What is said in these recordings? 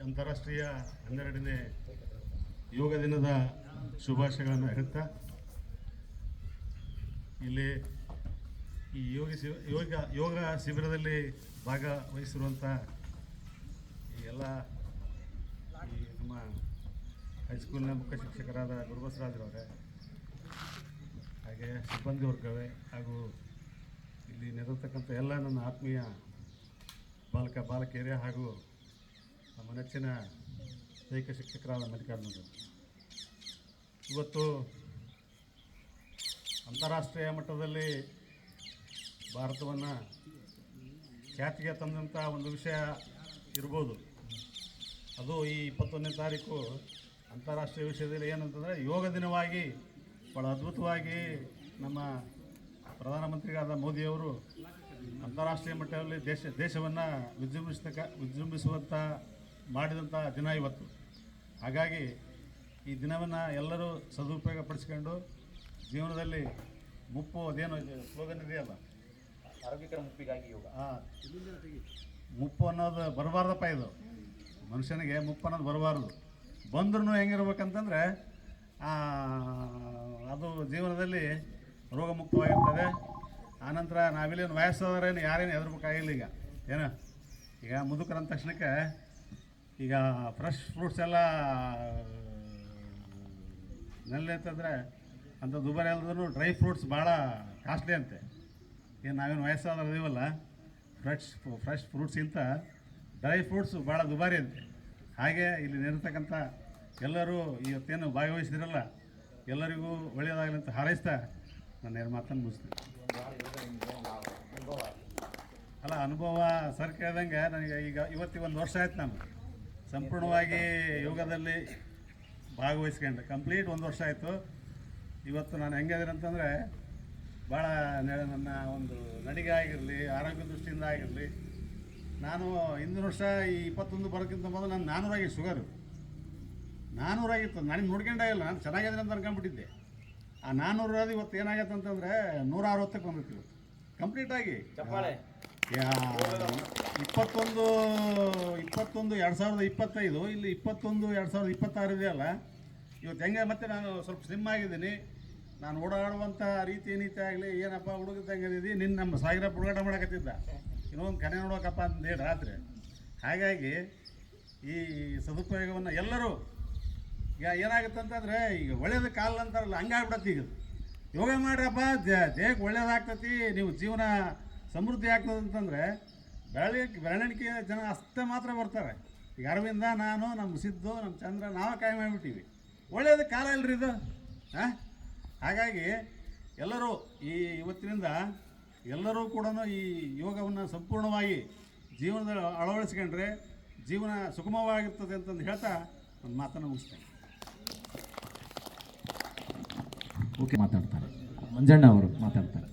ಅಂತಾರಾಷ್ಟ್ರೀಯ 12ನೇ ಯೋಗ ದಿನದ ಶುಭಾಶಯಗಳನ್ನು ಹೇಳ್ತಾ ಇಲ್ಲಿ ಈ ಯೋಗ ಶಿಬಿರದಲ್ಲಿ ಭಾಗವಹಿಸಿರುವಂಥ ಈ ಎಲ್ಲ ಈ ನಮ್ಮ ಹೈಸ್ಕೂಲ್ನ ಮುಖ್ಯ ಶಿಕ್ಷಕರಾದ ಗುರುಬಸವರಾಜರವರೇ, ಹಾಗೆ ಸಿಬ್ಬಂದಿ ವರ್ಗವೇ ಹಾಗೂ ಇಲ್ಲಿ ನೆರೆದಿರ್ತಕ್ಕಂಥ ಎಲ್ಲ ನನ್ನ ಆತ್ಮೀಯ ಬಾಲಕಿಯರೇ ಹಾಗೂ ನಮ್ಮ ನೆಚ್ಚಿನ ದೈಹಿಕ ಶಿಕ್ಷಕರಾದ ಮಲ್ಲಿಕಾರ್ಜುನರು, ಇವತ್ತು ಅಂತಾರಾಷ್ಟ್ರೀಯ ಮಟ್ಟದಲ್ಲಿ ಭಾರತವನ್ನು ಖ್ಯಾತಿಗೆ ತಂದಂಥ ಒಂದು ವಿಷಯ ಇರ್ಬೋದು. ಅದು ಈ 21ನೇ ತಾರೀಕು ಅಂತಾರಾಷ್ಟ್ರೀಯ ವಿಷಯದಲ್ಲಿ ಏನಂತಂದರೆ ಯೋಗ ದಿನವಾಗಿ ಭಾಳ ಅದ್ಭುತವಾಗಿ ನಮ್ಮ ಪ್ರಧಾನಮಂತ್ರಿಗಳಾದ ಮೋದಿಯವರು ಅಂತಾರಾಷ್ಟ್ರೀಯ ಮಟ್ಟದಲ್ಲಿ ದೇಶವನ್ನು ವಿಜೃಂಭಿಸುವಂಥ ಮಾಡಿದಂಥ ದಿನ ಇವತ್ತು. ಹಾಗಾಗಿ ಈ ದಿನವನ್ನು ಎಲ್ಲರೂ ಸದುಪಯೋಗ ಪಡಿಸ್ಕೊಂಡು ಜೀವನದಲ್ಲಿ ಅದೇನು ಸ್ಲೋಗನ್ ಇದೆಯಲ್ಲ, ಆರೋಗ್ಯಕರ ಮುಪ್ಪಿಗಾಗಿ ಯೋಗ. ಮುಪ್ಪು ಅನ್ನೋದು ಬರಬಾರ್ದಪ್ಪ. ಇದು ಮನುಷ್ಯನಿಗೆ ಮುಪ್ಪು ಅನ್ನೋದು ಬರಬಾರ್ದು. ಬಂದ್ರೂ ಹೆಂಗಿರ್ಬೇಕಂತಂದರೆ ಅದು ಜೀವನದಲ್ಲಿ ರೋಗ ಮುಕ್ತವಾಗಿರ್ತದೆ. ಆನಂತರ ನಾವಿಲ್ಲೇನು ವಯಸ್ಸಾದ್ರೇನು ಯಾರೇನು ಹೆದರ್ಬೇಕಾಗಿಲ್ಲ. ಈಗ ಮುದುಕರಂದ ತಕ್ಷಣಕ್ಕೆ ಈಗ ಫ್ರೆಶ್ ಫ್ರೂಟ್ಸ್ ಎಲ್ಲ ನೆಲ್ಲೈತಂದರೆ ಅಂಥ ದುಬಾರಿ ಅಲ್ದ್ರೂ ಡ್ರೈ ಫ್ರೂಟ್ಸ್ ಭಾಳ ಕಾಸ್ಟ್ಲಿ ಅಂತೆ. ಏನು ನಾವೇನು ವಯಸ್ಸಾದ್ರೆ ಇದೀವಲ್ಲ, ಫ್ರೆಶ್ ಫ್ರೂಟ್ಸ್ಗಿಂತ ಡ್ರೈ ಫ್ರೂಟ್ಸು ಭಾಳ ದುಬಾರಿ ಅಂತೆ. ಹಾಗೆ ಇಲ್ಲಿ ನಿರ್ತಕ್ಕಂಥ ಎಲ್ಲರೂ ಇವತ್ತೇನು ಭಾಗವಹಿಸಿದಿರಲ್ಲ, ಎಲ್ಲರಿಗೂ ಒಳ್ಳೆಯದಾಗಲಿ ಅಂತ ಹಾರೈಸ್ತಾ ನಾನು 2 ಮಾತನ್ನು ಮುಗಿಸ್ತೀನಿ. ಅಲ್ಲ, ಅನುಭವ ಸರ್ ಕೇಳ್ದಂಗೆ ನನಗೆ ಈಗ ಇವತ್ತಿಗೆ 1 ವರ್ಷ ಆಯ್ತು ನಾನು ಸಂಪೂರ್ಣವಾಗಿ ಯೋಗದಲ್ಲಿ ಭಾಗವಹಿಸ್ಕೊಂಡು ಕಂಪ್ಲೀಟ್ 1 ವರ್ಷ ಆಯಿತು. ಇವತ್ತು ನಾನು ಹೆಂಗಿದ್ದೀನಿ ಅಂತಂದರೆ ಭಾಳ ನನ್ನ ಒಂದು ನಡಿಗೆ ಆಗಿರಲಿ, ಆರೋಗ್ಯ ದೃಷ್ಟಿಯಿಂದ ಆಗಿರಲಿ, ನಾನು ಹಿಂದಿನ ವರ್ಷ ಈ 21 ಬರೋಕ್ಕಿಂತ ಮೊದಲು ನಾನು 400 ಆಗಿತ್ತು ಶುಗರು. 400 ಆಗಿತ್ತು. ನನಗೆ ನೋಡ್ಕೊಂಡಾಗಿಲ್ಲ, ನಾನು ಚೆನ್ನಾಗಿದ್ದೀನಿ ಅಂತ ಅನ್ಕೊಂಡ್ಬಿಟ್ಟಿದ್ದೆ. ಆ 400 ಇವತ್ತು ಏನಾಗತ್ತೆ ಅಂತಂದರೆ 160ಕ್ಕೆ ಬಂದಿತ್ತು ಇವತ್ತು ಕಂಪ್ಲೀಟಾಗಿ. 21 2025 ಇಲ್ಲಿ 21 2026 ಇದೆಯಲ್ಲ. ಇವತ್ತು ಹೆಂಗೆ ಮತ್ತೆ ನಾನು ಸ್ವಲ್ಪ ಸ್ಲಿಮ್ ಆಗಿದ್ದೀನಿ. ನಾನು ಓಡಾಡುವಂಥ ರೀತಿ ನೀತಿ ಆಗಲಿ, ಏನಪ್ಪ ಹುಡುಗದ ಹೆಂಗಿದ್ದೀವಿ, ನಿನ್ನ ನಮ್ಮ ಸಾಗಿರಪ್ಪ ಹುಡುಗಾಟ ಮಾಡಕತ್ತಿದ್ದ, ಇನ್ನೊಂದು ಕನೆ ನೋಡೋಕಪ್ಪ ಅಂತೇಳಿ ರಾತ್ರಿ. ಹಾಗಾಗಿ ಈ ಸದುಪಯೋಗವನ್ನು ಎಲ್ಲರೂ ಈಗ ಏನಾಗುತ್ತೆ ಅಂತಂದರೆ ಈಗ ಒಳ್ಳೇದು ಕಾಲ ಅಂತಾರಲ್ಲ, ಹಂಗಾಗ್ಬಿಡತ್ತೆ. ಈಗ ಯೋಗ ಮಾಡ್ರಪ್ಪ, ದೇಹಕ್ಕೆ ಒಳ್ಳೇದಾಗ್ತತಿ, ನೀವು ಜೀವನ ಸಮೃದ್ಧಿ ಆಗ್ತದೆ ಅಂತಂದರೆ ಬೆಳವಣಿಗೆ ಜನ ಅಷ್ಟೇ ಮಾತ್ರ ಬರ್ತಾರೆ. ಈಗ ಅರವಿಂದ, ನಾನು, ನಮ್ಮ ಸಿದ್ದು, ನಮ್ಮ ಚಂದ್ರ ನಾವೇ ಕಾಯಿ ಮಾಡಿಬಿಟ್ಟಿವಿ. ಒಳ್ಳೆಯದು ಕಾಲ ಇಲ್ಲರಿ ಇದು. ಹಾಗಾಗಿ ಎಲ್ಲರೂ ಇವತ್ತಿನಿಂದ ಎಲ್ಲರೂ ಕೂಡ ಈ ಯೋಗವನ್ನು ಸಂಪೂರ್ಣವಾಗಿ ಜೀವನದಲ್ಲಿ ಅಳವಡಿಸ್ಕೊಂಡ್ರೆ ಜೀವನ ಸುಗಮವಾಗಿರ್ತದೆ ಅಂತಂದು ಹೇಳ್ತಾ ಒಂದು ಮಾತನ್ನು ಮುಗಿಸ್ತೇನೆ. ಓಕೆ, ಮಾತಾಡ್ತಾರೆ ಮಂಜಣ್ಣ ಅವರು ಮಾತಾಡ್ತಾರೆ.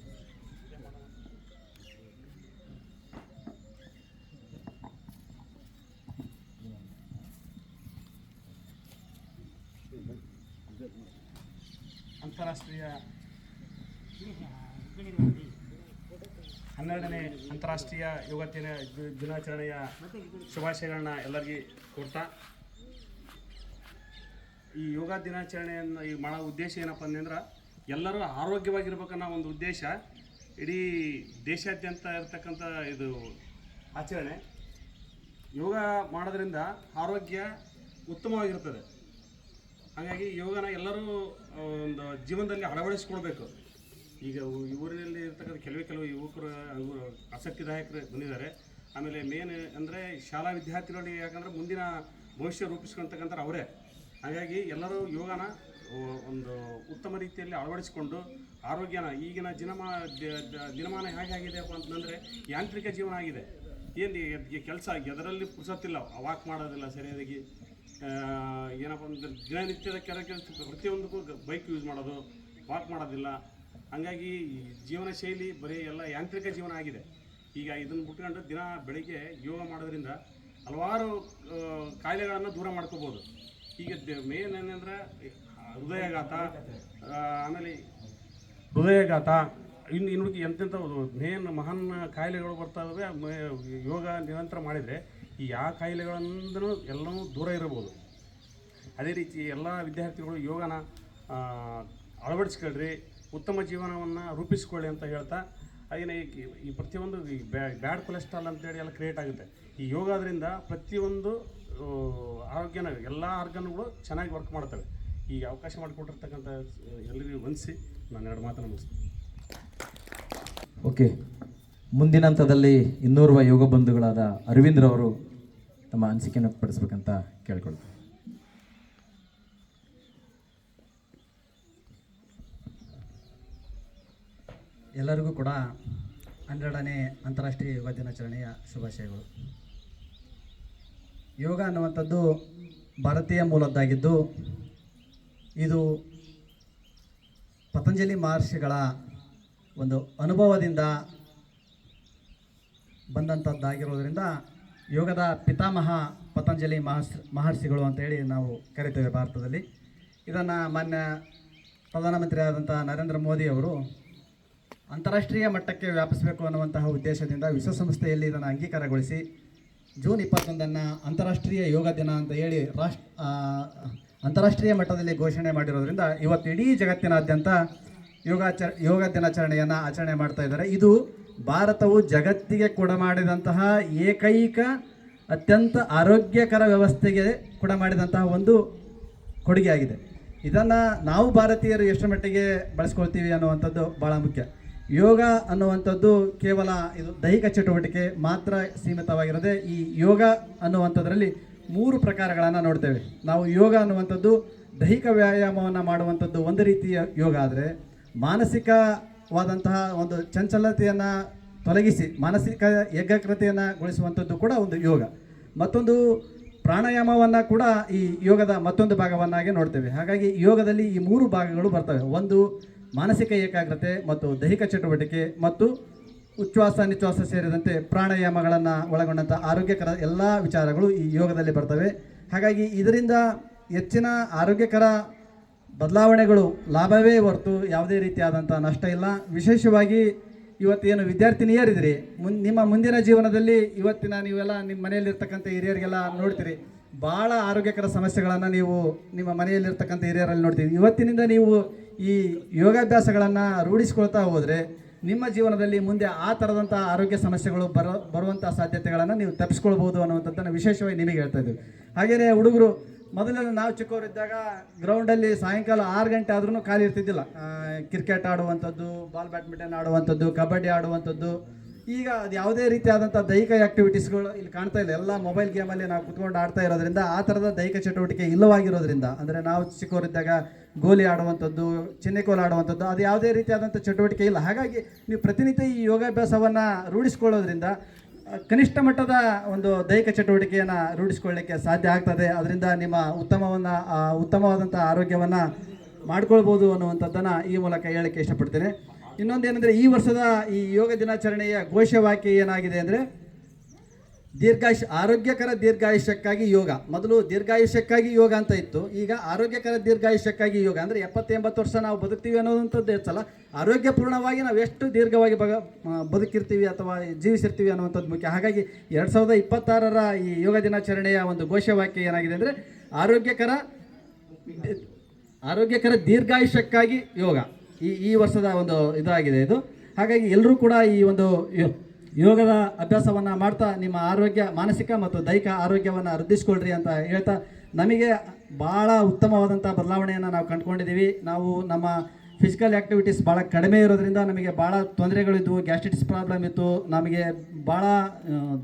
ಅಂತಾರಾಷ್ಟ್ರೀಯ 12ನೇ ಅಂತಾರಾಷ್ಟ್ರೀಯ ಯೋಗ ದಿನಾಚರಣೆಯ ಶುಭಾಶಯಗಳನ್ನ ಎಲ್ಲರಿಗೂ ಕೊಡ್ತಾ, ಈ ಯೋಗ ದಿನಾಚರಣೆಯನ್ನು ಈ ಮಾಡೋ ಉದ್ದೇಶ ಏನಪ್ಪ ಅಂದ್ರೆ ಎಲ್ಲರೂ ಆರೋಗ್ಯವಾಗಿರ್ಬೇಕನ್ನೋ ಒಂದು ಉದ್ದೇಶ. ಇಡೀ ದೇಶಾದ್ಯಂತ ಇರತಕ್ಕಂಥ ಇದು ಆಚರಣೆ. ಯೋಗ ಮಾಡೋದ್ರಿಂದ ಆರೋಗ್ಯ ಉತ್ತಮವಾಗಿರ್ತದೆ. ಹಾಗಾಗಿ ಯೋಗನ ಎಲ್ಲರೂ ಒಂದು ಜೀವನದಲ್ಲಿ ಅಳವಡಿಸ್ಕೊಳ್ಬೇಕು. ಈಗ ಊರಿನಲ್ಲಿ ಇರ್ತಕ್ಕಂಥ ಕೆಲವು ಯುವಕರು ಆಸಕ್ತಿದಾಯಕರು ಬಂದಿದ್ದಾರೆ. ಆಮೇಲೆ ಮೇನ್ ಅಂದರೆ ಶಾಲಾ ವಿದ್ಯಾರ್ಥಿಗಳು, ಯಾಕಂದರೆ ಮುಂದಿನ ಭವಿಷ್ಯ ರೂಪಿಸ್ಕೊಳ್ತಕ್ಕಂಥ ಅವರೇ. ಹಾಗಾಗಿ ಎಲ್ಲರೂ ಯೋಗನ ಒಂದು ಉತ್ತಮ ರೀತಿಯಲ್ಲಿ ಅಳವಡಿಸಿಕೊಂಡು ಆರೋಗ್ಯನ, ಈಗಿನ ದಿನಮಾನ ಹೇಗಾಗಿದೆಯಪ್ಪ ಅಂತಂದರೆ ಯಾಂತ್ರಿಕ ಜೀವನ ಆಗಿದೆ. ಏನು ಕೆಲಸ ಎದರಲ್ಲಿ ಪುರ್ಸತ್ತಿಲ್ಲ, ವಾಕ್ ಮಾಡೋದಿಲ್ಲ ಸರಿಯಾಗಿ. ಏನಪ್ಪ ಅಂದ್ರೆ ದಿನನಿತ್ಯದ ಕೆಲಸ ಪ್ರತಿಯೊಂದಕ್ಕೂ ಬೈಕ್ ಯೂಸ್ ಮಾಡೋದು, ವಾಕ್ ಮಾಡೋದಿಲ್ಲ. ಹಾಗಾಗಿ ಜೀವನ ಶೈಲಿ ಬರೀ ಎಲ್ಲ ಯಾಂತ್ರಿಕ ಜೀವನ ಆಗಿದೆ. ಈಗ ಇದನ್ನು ಬಿಟ್ಕೊಂಡು ದಿನ ಬೆಳಿಗ್ಗೆ ಯೋಗ ಮಾಡೋದ್ರಿಂದ ಹಲವಾರು ಕಾಯಿಲೆಗಳನ್ನು ದೂರ ಮಾಡ್ಕೋಬೋದು. ಈಗ ಮೇನ್ ಏನಂದ್ರೆ ಹೃದಯಾಘಾತ, ಆಮೇಲೆ ಇನ್ನು ಎಂತೆಂಥ ಮೇನ್ ಮಹಾನ್ ಕಾಯಿಲೆಗಳು ಬರ್ತಾವೆ. ಯೋಗ ನಿರಂತರ ಮಾಡಿದರೆ ಈ ಯಾವ ಕಾಯಿಲೆಗಳಿಂದನೂ ಎಲ್ಲವೂ ದೂರ ಇರಬಹುದು. ಅದೇ ರೀತಿ ಎಲ್ಲ ವಿದ್ಯಾರ್ಥಿಗಳು ಯೋಗನ ಅಳವಡಿಸ್ಕೊಳ್ರಿ, ಉತ್ತಮ ಜೀವನವನ್ನು ರೂಪಿಸ್ಕೊಳ್ಳಿ ಅಂತ ಹೇಳ್ತಾ, ಹಾಗೆಯೇ ಈ ಪ್ರತಿಯೊಂದು ಈ ಬ್ಯಾಡ್ ಕೊಲೆಸ್ಟ್ರಾಲ್ ಅಂತೇಳಿ ಎಲ್ಲ ಕ್ರಿಯೇಟ್ ಆಗುತ್ತೆ. ಈ ಯೋಗದಿಂದ ಪ್ರತಿಯೊಂದು ಆರೋಗ್ಯನ ಎಲ್ಲ ಆರ್ಗನ್ಗಳು ಚೆನ್ನಾಗಿ ವರ್ಕ್ ಮಾಡ್ತವೆ. ಈ ಅವಕಾಶ ಮಾಡಿಕೊಟ್ಟಿರ್ತಕ್ಕಂಥ ಎಲ್ಲರಿಗೂ ವಂದಿಸಿ ನಾನು 2 ಮಾತನ್ನು ಮುಗಿಸ್ತೀನಿ. ಓಕೆ, ಮುಂದಿನ ಹಂತದಲ್ಲಿ ಇನ್ನೋರ್ವ ಯೋಗ ಬಂಧುಗಳಾದ ಅರವಿಂದ್ರವರು ತಮ್ಮ ಅನಿಸಿಕೆಯನ್ನು ಪಡಿಸ್ಬೇಕಂತ ಕೇಳ್ಕೊಳ್ತೀನಿ. ಎಲ್ಲರಿಗೂ ಕೂಡ 12ನೇ ಅಂತಾರಾಷ್ಟ್ರೀಯ ಯೋಗ ದಿನಾಚರಣೆಯ ಶುಭಾಶಯಗಳು. ಯೋಗ ಅನ್ನುವಂಥದ್ದು ಭಾರತೀಯ ಮೂಲದ್ದಾಗಿದ್ದು ಇದು ಪತಂಜಲಿ ಮಹರ್ಷಿಗಳ ಒಂದು ಅನುಭವದಿಂದ ಬಂದಂಥದ್ದಾಗಿರೋದ್ರಿಂದ ಯೋಗದ ಪಿತಾಮಹ ಪತಂಜಲಿ ಮಹರ್ಷಿಗಳು ಅಂತೇಳಿ ನಾವು ಕರಿತೇವೆ ಭಾರತದಲ್ಲಿ. ಇದನ್ನು ಮಾನ್ಯ ಪ್ರಧಾನಮಂತ್ರಿ ಆದಂಥ ನರೇಂದ್ರ ಮೋದಿಯವರು ಅಂತಾರಾಷ್ಟ್ರೀಯ ಮಟ್ಟಕ್ಕೆ ವ್ಯಾಪಿಸಬೇಕು ಅನ್ನುವಂತಹ ಉದ್ದೇಶದಿಂದ ವಿಶ್ವಸಂಸ್ಥೆಯಲ್ಲಿ ಇದನ್ನು ಅಂಗೀಕಾರಗೊಳಿಸಿ ಜೂನ್ 21 ಅಂತಾರಾಷ್ಟ್ರೀಯ ಯೋಗ ದಿನ ಅಂತ ಹೇಳಿ ಅಂತಾರಾಷ್ಟ್ರೀಯ ಮಟ್ಟದಲ್ಲಿ ಘೋಷಣೆ ಮಾಡಿರೋದ್ರಿಂದ ಇವತ್ತು ಇಡೀ ಜಗತ್ತಿನಾದ್ಯಂತ ಯೋಗ ದಿನಾಚರಣೆಯನ್ನು ಆಚರಣೆ ಮಾಡ್ತಾ ಇದ್ದಾರೆ. ಇದು ಭಾರತವು ಜಗತ್ತಿಗೆ ಕೊಡಮಾಡಿದಂತಹ ಏಕೈಕ ಅತ್ಯಂತ ಆರೋಗ್ಯಕರ ವ್ಯವಸ್ಥೆಗೆ ಕೊಡಮಾಡಿದಂತಹ ಒಂದು ಕೊಡುಗೆಯಾಗಿದೆ. ಇದನ್ನು ನಾವು ಭಾರತೀಯರು ಎಷ್ಟು ಮಟ್ಟಿಗೆ ಬಳಸ್ಕೊಳ್ತೀವಿ ಅನ್ನುವಂಥದ್ದು ಭಾಳ ಮುಖ್ಯ. ಯೋಗ ಅನ್ನುವಂಥದ್ದು ಕೇವಲ ಇದು ದೈಹಿಕ ಚಟುವಟಿಕೆ ಮಾತ್ರ ಸೀಮಿತವಾಗಿರದೆ ಈ ಯೋಗ ಅನ್ನುವಂಥದ್ರಲ್ಲಿ 3 ಪ್ರಕಾರಗಳನ್ನು ನೋಡ್ತೇವೆ ನಾವು. ಯೋಗ ಅನ್ನುವಂಥದ್ದು ದೈಹಿಕ ವ್ಯಾಯಾಮವನ್ನು ಮಾಡುವಂಥದ್ದು ಒಂದು ರೀತಿಯ ಯೋಗ ಆದರೆ, ಮಾನಸಿಕವಾದಂತಹ ಒಂದು ಚಂಚಲತೆಯನ್ನು ತೊಲಗಿಸಿ ಮಾನಸಿಕ ಏಕಾಗ್ರತೆಯನ್ನು ಗೊಳಿಸುವಂಥದ್ದು ಕೂಡ ಒಂದು ಯೋಗ. ಮತ್ತೊಂದು ಪ್ರಾಣಾಯಾಮವನ್ನು ಕೂಡ ಈ ಯೋಗದ ಮತ್ತೊಂದು ಭಾಗವನ್ನಾಗಿ ನೋಡ್ತೇವೆ. ಹಾಗಾಗಿ ಯೋಗದಲ್ಲಿ ಈ 3 ಭಾಗಗಳು ಬರ್ತವೆ. ಒಂದು ಮಾನಸಿಕ ಏಕಾಗ್ರತೆ ಮತ್ತು ದೈಹಿಕ ಚಟುವಟಿಕೆ ಮತ್ತು ಉಚ್ಛ್ವಾಸ ನಿಶ್ವಾಸ ಸೇರಿದಂತೆ ಪ್ರಾಣಾಯಾಮಗಳನ್ನು ಒಳಗೊಂಡಂಥ ಆರೋಗ್ಯಕರ ಎಲ್ಲ ವಿಚಾರಗಳು ಈ ಯೋಗದಲ್ಲಿ ಬರ್ತವೆ. ಹಾಗಾಗಿ ಇದರಿಂದ ಹೆಚ್ಚಿನ ಆರೋಗ್ಯಕರ ಬದಲಾವಣೆಗಳು ಲಾಭವೇ ಹೊರತು ಯಾವುದೇ ರೀತಿಯಾದಂಥ ನಷ್ಟ ಇಲ್ಲ. ವಿಶೇಷವಾಗಿ ಇವತ್ತೇನು ವಿದ್ಯಾರ್ಥಿನಿಯರಿದ್ದೀರಿ, ನಿಮ್ಮ ಮುಂದಿನ ಜೀವನದಲ್ಲಿ ಇವತ್ತಿನ ನೀವೆಲ್ಲ ನಿಮ್ಮ ಮನೆಯಲ್ಲಿರ್ತಕ್ಕಂಥ ಹಿರಿಯರಿಗೆಲ್ಲ ನೋಡ್ತೀರಿ, ಭಾಳ ಆರೋಗ್ಯಕರ ಸಮಸ್ಯೆಗಳನ್ನು ನೀವು ನಿಮ್ಮ ಮನೆಯಲ್ಲಿರ್ತಕ್ಕಂಥ ಹಿರಿಯರಲ್ಲಿ ನೋಡ್ತೀವಿ. ಇವತ್ತಿನಿಂದ ನೀವು ಈ ಯೋಗಾಭ್ಯಾಸಗಳನ್ನು ರೂಢಿಸ್ಕೊಳ್ತಾ ಹೋದರೆ ನಿಮ್ಮ ಜೀವನದಲ್ಲಿ ಮುಂದೆ ಆ ಥರದಂಥ ಆರೋಗ್ಯ ಸಮಸ್ಯೆಗಳು ಬರುವಂಥ ಸಾಧ್ಯತೆಗಳನ್ನು ನೀವು ತಪ್ಪಿಸ್ಕೊಳ್ಬೋದು ಅನ್ನುವಂಥದ್ದನ್ನು ವಿಶೇಷವಾಗಿ ನಿಮಗೆ ಹೇಳ್ತಾ ಇದ್ದೀವಿ. ಹಾಗೆಯೇ ಹುಡುಗರು ಮೊದಲೆಲ್ಲ ನಾವು ಚಿಕ್ಕವರಿದ್ದಾಗ ಗ್ರೌಂಡಲ್ಲಿ ಸಾಯಂಕಾಲ 6 ಗಂಟೆ ಆದ್ರೂ ಖಾಲಿ ಇರ್ತಿದ್ದಿಲ್ಲ. ಕ್ರಿಕೆಟ್ ಆಡುವಂಥದ್ದು, ಬ್ಯಾಡ್ಮಿಂಟನ್ ಆಡುವಂಥದ್ದು, ಕಬಡ್ಡಿ ಆಡುವಂಥದ್ದು. ಈಗ ಅದು ಯಾವುದೇ ರೀತಿಯಾದಂಥ ದೈಹಿಕ ಆ್ಯಕ್ಟಿವಿಟೀಸ್ಗಳು ಇಲ್ಲಿ ಕಾಣ್ತಾ ಇಲ್ಲ. ಎಲ್ಲ ಮೊಬೈಲ್ ಗೇಮಲ್ಲಿ ನಾವು ಕುತ್ಕೊಂಡು ಆಡ್ತಾ ಇರೋದ್ರಿಂದ ಆ ಥರದ ದೈಹಿಕ ಚಟುವಟಿಕೆ ಇಲ್ಲವಾಗಿರೋದ್ರಿಂದ, ಅಂದರೆ ನಾವು ಚಿಕ್ಕವರಿದ್ದಾಗ ಗೋಲಿ ಆಡುವಂಥದ್ದು, ಚಿನ್ನಿಕೋಲು ಆಡುವಂಥದ್ದು, ಅದು ಯಾವುದೇ ರೀತಿಯಾದಂಥ ಚಟುವಟಿಕೆ ಇಲ್ಲ. ಹಾಗಾಗಿ ನೀವು ಪ್ರತಿನಿತ್ಯ ಈ ಯೋಗಾಭ್ಯಾಸವನ್ನು ರೂಢಿಸ್ಕೊಳ್ಳೋದ್ರಿಂದ ಕನಿಷ್ಠ ಮಟ್ಟದ ಒಂದು ದೈಹಿಕ ಚಟುವಟಿಕೆಯನ್ನು ರೂಢಿಸ್ಕೊಳ್ಳಿಕ್ಕೆ ಸಾಧ್ಯ ಆಗ್ತದೆ. ಅದರಿಂದ ನಿಮ್ಮ ಉತ್ತಮವಾದಂಥ ಆರೋಗ್ಯವನ್ನು ಮಾಡ್ಕೊಳ್ಬೋದು ಅನ್ನುವಂಥದ್ದನ್ನು ಈ ಮೂಲಕ ಹೇಳಕ್ಕೆ ಇಷ್ಟಪಡ್ತೇನೆ. ಇನ್ನೊಂದೇನೆಂದರೆ, ಈ ವರ್ಷದ ಈ ಯೋಗ ದಿನಾಚರಣೆಯ ಘೋಷವಾಕ್ಯ ಏನಾಗಿದೆ ಅಂದರೆ, ಆರೋಗ್ಯಕರ ದೀರ್ಘಾಯುಷ್ಯಕ್ಕಾಗಿ ಯೋಗ. ಮೊದಲು ದೀರ್ಘಾಯುಷ್ಯಕ್ಕಾಗಿ ಯೋಗ ಅಂತ ಇತ್ತು, ಈಗ ಆರೋಗ್ಯಕರ ದೀರ್ಘಾಯುಷ್ಯಕ್ಕಾಗಿ ಯೋಗ. ಅಂದರೆ 70-80 ವರ್ಷ ನಾವು ಬದುಕ್ತೀವಿ ಅನ್ನೋದಂಥದ್ದು ಹೆಚ್ಚಲ್ಲ, ಆರೋಗ್ಯಪೂರ್ಣವಾಗಿ ನಾವು ಎಷ್ಟು ದೀರ್ಘವಾಗಿ ಬದುಕಿರ್ತೀವಿ ಅಥವಾ ಜೀವಿಸಿರ್ತೀವಿ ಅನ್ನುವಂಥದ್ದು ಮುಖ್ಯ. ಹಾಗಾಗಿ 2026ರ ಈ ಯೋಗ ದಿನಾಚರಣೆಯ ಒಂದು ಘೋಷವಾಕ್ಯ ಏನಾಗಿದೆ ಅಂದರೆ, ಆರೋಗ್ಯಕರ ದೀರ್ಘಾಯುಷ್ಯಕ್ಕಾಗಿ ಯೋಗ. ಈ ವರ್ಷದ ಒಂದು ಇದಾಗಿದೆ ಇದು. ಹಾಗಾಗಿ ಎಲ್ಲರೂ ಕೂಡ ಈ ಒಂದು ಯೋಗದ ಅಭ್ಯಾಸವನ್ನು ಮಾಡ್ತಾ ನಿಮ್ಮ ಆರೋಗ್ಯ, ಮಾನಸಿಕ ಮತ್ತು ದೈಹಿಕ ಆರೋಗ್ಯವನ್ನು ವೃದ್ಧಿಸ್ಕೊಳ್ರಿ ಅಂತ ಹೇಳ್ತಾ, ನಮಗೆ ಭಾಳ ಉತ್ತಮವಾದಂಥ ಬದಲಾವಣೆಯನ್ನು ನಾವು ಕಂಡುಕೊಂಡಿದ್ದೀವಿ. ನಾವು ನಮ್ಮ ಫಿಸಿಕಲ್ ಆ್ಯಕ್ಟಿವಿಟೀಸ್ ಭಾಳ ಕಡಿಮೆ ಇರೋದ್ರಿಂದ ನಮಗೆ ಭಾಳ ತೊಂದರೆಗಳಿದ್ವು. ಗ್ಯಾಸ್ಟ್ರಿಟಿಸ್ ಪ್ರಾಬ್ಲಮ್ ಇತ್ತು, ನಮಗೆ ಭಾಳ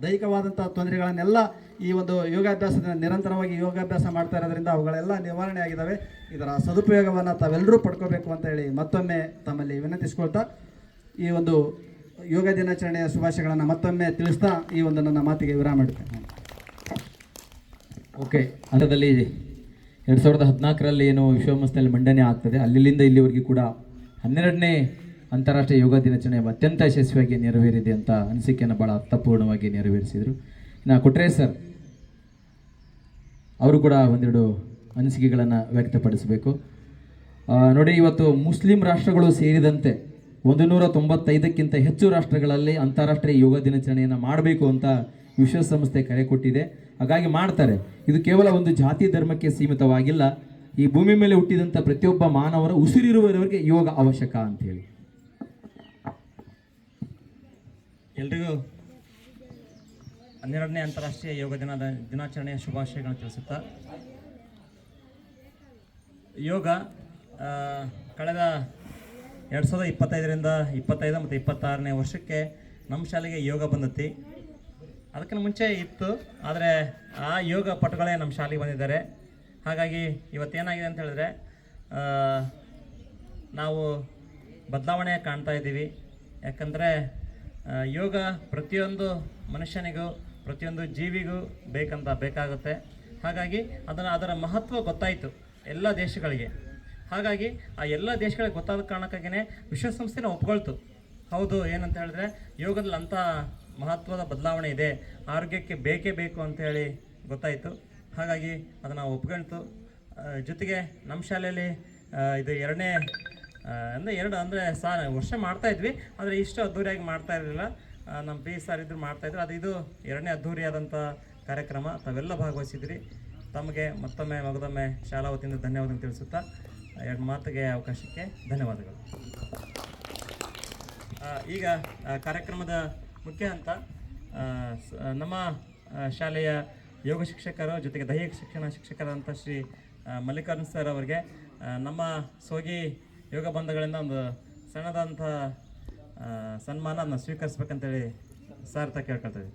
ದೈಹಿಕವಾದಂಥ ತೊಂದರೆಗಳನ್ನೆಲ್ಲ ಈ ಒಂದು ಯೋಗಾಭ್ಯಾಸದಿಂದ ನಿರಂತರವಾಗಿ ಯೋಗಾಭ್ಯಾಸ ಮಾಡ್ತಾ ಇರೋದ್ರಿಂದ ಅವುಗಳೆಲ್ಲ ನಿವಾರಣೆ ಆಗಿದ್ದಾವೆ. ಇದರ ಸದುಪಯೋಗವನ್ನು ತಾವೆಲ್ಲರೂ ಪಡ್ಕೋಬೇಕು ಅಂತ ಹೇಳಿ ಮತ್ತೊಮ್ಮೆ ತಮ್ಮಲ್ಲಿ ವಿನಂತಿಸ್ಕೊಳ್ತಾ ಈ ಒಂದು ಯೋಗ ದಿನಾಚರಣೆಯ ಶುಭಾಶಯಗಳನ್ನು ಮತ್ತೊಮ್ಮೆ ತಿಳಿಸ್ತಾ ಈ ಒಂದು ನನ್ನ ಮಾತಿಗೆ ವಿರಾಮ ಇಡ್ತೇನೆ. ಓಕೆ, ಹಂತದಲ್ಲಿ 2014ರಲ್ಲಿ ಏನು ವಿಶ್ವಸಂಸ್ಥೆಯಲ್ಲಿ ಮಂಡನೆ ಆಗ್ತದೆ, ಅಲ್ಲಿಂದ ಇಲ್ಲಿವರೆಗೂ ಕೂಡ 12ನೇ ಅಂತಾರಾಷ್ಟ್ರೀಯ ಯೋಗ ದಿನಾಚರಣೆ ಅತ್ಯಂತ ಯಶಸ್ವಿಯಾಗಿ ನೆರವೇರಿದೆ ಅಂತ ಅನಿಸಿಕೆಯನ್ನು ಭಾಳ ಅರ್ಥಪೂರ್ಣವಾಗಿ ನೆರವೇರಿಸಿದರು. ಇನ್ನು ಕೊಟ್ರೆ ಸರ್ ಅವರು ಕೂಡ ಒಂದೆರಡು ಅನಿಸಿಕೆಗಳನ್ನು ವ್ಯಕ್ತಪಡಿಸಬೇಕು. ನೋಡಿ, ಇವತ್ತು ಮುಸ್ಲಿಂ ರಾಷ್ಟ್ರಗಳು ಸೇರಿದಂತೆ 195ಕ್ಕಿಂತ ಹೆಚ್ಚು ರಾಷ್ಟ್ರಗಳಲ್ಲಿ ಅಂತಾರಾಷ್ಟ್ರೀಯ ಯೋಗ ದಿನಾಚರಣೆಯನ್ನು ಮಾಡಬೇಕು ಅಂತ ವಿಶ್ವಸಂಸ್ಥೆ ಕರೆ ಕೊಟ್ಟಿದೆ. ಹಾಗಾಗಿ ಮಾಡ್ತಾರೆ. ಇದು ಕೇವಲ ಒಂದು ಜಾತಿ ಧರ್ಮಕ್ಕೆ ಸೀಮಿತವಾಗಿಲ್ಲ. ಈ ಭೂಮಿ ಮೇಲೆ ಹುಟ್ಟಿದಂಥ ಪ್ರತಿಯೊಬ್ಬ ಮಾನವರ ಉಸಿರಿರುವವರೆಗೆ ಯೋಗ ಅವಶ್ಯಕ ಅಂತೇಳಿ. ಎಲ್ರಿಗೂ 12ನೇ ಅಂತಾರಾಷ್ಟ್ರೀಯ ಯೋಗ ದಿನಾಚರಣೆಯ ಶುಭಾಶಯಗಳನ್ನು ತಿಳಿಸುತ್ತಾ, ಯೋಗ ಕಳೆದ 2025ರಿಂದ 25 ಮತ್ತು 26ನೇ ವರ್ಷಕ್ಕೆ ನಮ್ಮ ಶಾಲೆಗೆ ಯೋಗ ಬಂದತಿ. ಅದಕ್ಕಿಂತ ಮುಂಚೆ ಇತ್ತು, ಆದರೆ ಆ ಯೋಗ ಪಟುಗಳೇ ನಮ್ಮ ಶಾಲೆಗೆ ಬಂದಿದ್ದಾರೆ. ಹಾಗಾಗಿ ಇವತ್ತೇನಾಗಿದೆ ಅಂತ ಹೇಳಿದ್ರೆ, ನಾವು ಬದಲಾವಣೆ ಕಾಣ್ತಾ ಇದ್ದೀವಿ. ಯಾಕಂದರೆ ಯೋಗ ಪ್ರತಿಯೊಂದು ಮನುಷ್ಯನಿಗೂ ಪ್ರತಿಯೊಂದು ಜೀವಿಗೂ ಬೇಕಾಗುತ್ತೆ. ಹಾಗಾಗಿ ಅದರ ಮಹತ್ವ ಗೊತ್ತಾಯಿತು ಎಲ್ಲ ದೇಶಗಳಿಗೆ. ಹಾಗಾಗಿ ಆ ಎಲ್ಲ ದೇಶಗಳಿಗೆ ಗೊತ್ತಾದ ಕಾರಣಕ್ಕಾಗಿಯೇ ವಿಶ್ವಸಂಸ್ಥೆನ ಒಪ್ಕೊಳ್ತು. ಹೌದು, ಏನಂತ ಹೇಳಿದ್ರೆ ಯೋಗದಲ್ಲಿ ಅಂಥ ಮಹತ್ವದ ಬದಲಾವಣೆ ಇದೆ, ಆರೋಗ್ಯಕ್ಕೆ ಬೇಕೇ ಬೇಕು ಅಂತೇಳಿ ಗೊತ್ತಾಯಿತು. ಹಾಗಾಗಿ ಅದನ್ನು ಒಪ್ಕೊಳ್ತು. ಜೊತೆಗೆ ನಮ್ಮ ಶಾಲೆಯಲ್ಲಿ ಇದು ಎರಡನೇ ವರ್ಷ ಮಾಡ್ತಾಯಿದ್ವಿ, ಆದರೆ ಇಷ್ಟು ಅದ್ಧೂರಿಯಾಗಿ ಮಾಡ್ತಾ ಇರಲಿಲ್ಲ. ನಮ್ಮ ಪಿ ಸರ್ ಇದ್ರು ಮಾಡ್ತಾಯಿದ್ರು. ಇದು ಎರಡನೇ ಅದ್ಧೂರಿಯಾದಂಥ ಕಾರ್ಯಕ್ರಮ. ತಾವೆಲ್ಲ ಭಾಗವಹಿಸಿದ್ರಿ. ತಮಗೆ ಮಗದೊಮ್ಮೆ ಶಾಲಾ ವತಿಯಿಂದ ಧನ್ಯವಾದ ತಿಳಿಸುತ್ತಾ, ಎರಡು ಮಾತಿಗೆ ಅವಕಾಶಕ್ಕೆ ಧನ್ಯವಾದಗಳು. ಈಗ ಕಾರ್ಯಕ್ರಮದ ಮುಖ್ಯ ಹಂತ ನಮ್ಮ ಶಾಲೆಯ ಯೋಗ ಶಿಕ್ಷಕರು ಜೊತೆಗೆ ದೈಹಿಕ ಶಿಕ್ಷಣ ಶಿಕ್ಷಕರಾದಂಥ ಶ್ರೀ ಮಲ್ಲಿಕಾರ್ಜುನ್ ಸರ್ ಅವರಿಗೆ ನಮ್ಮ ಸೋಗಿ ಯೋಗ ಬಂಧುಗಳಿಂದ ಒಂದು ಸಣ್ಣದಂಥ ಸನ್ಮಾನ ಸ್ವೀಕರಿಸ್ಬೇಕಂತೇಳಿ ಸರ್ ಕೇಳ್ಕೊಳ್ತೀವಿ.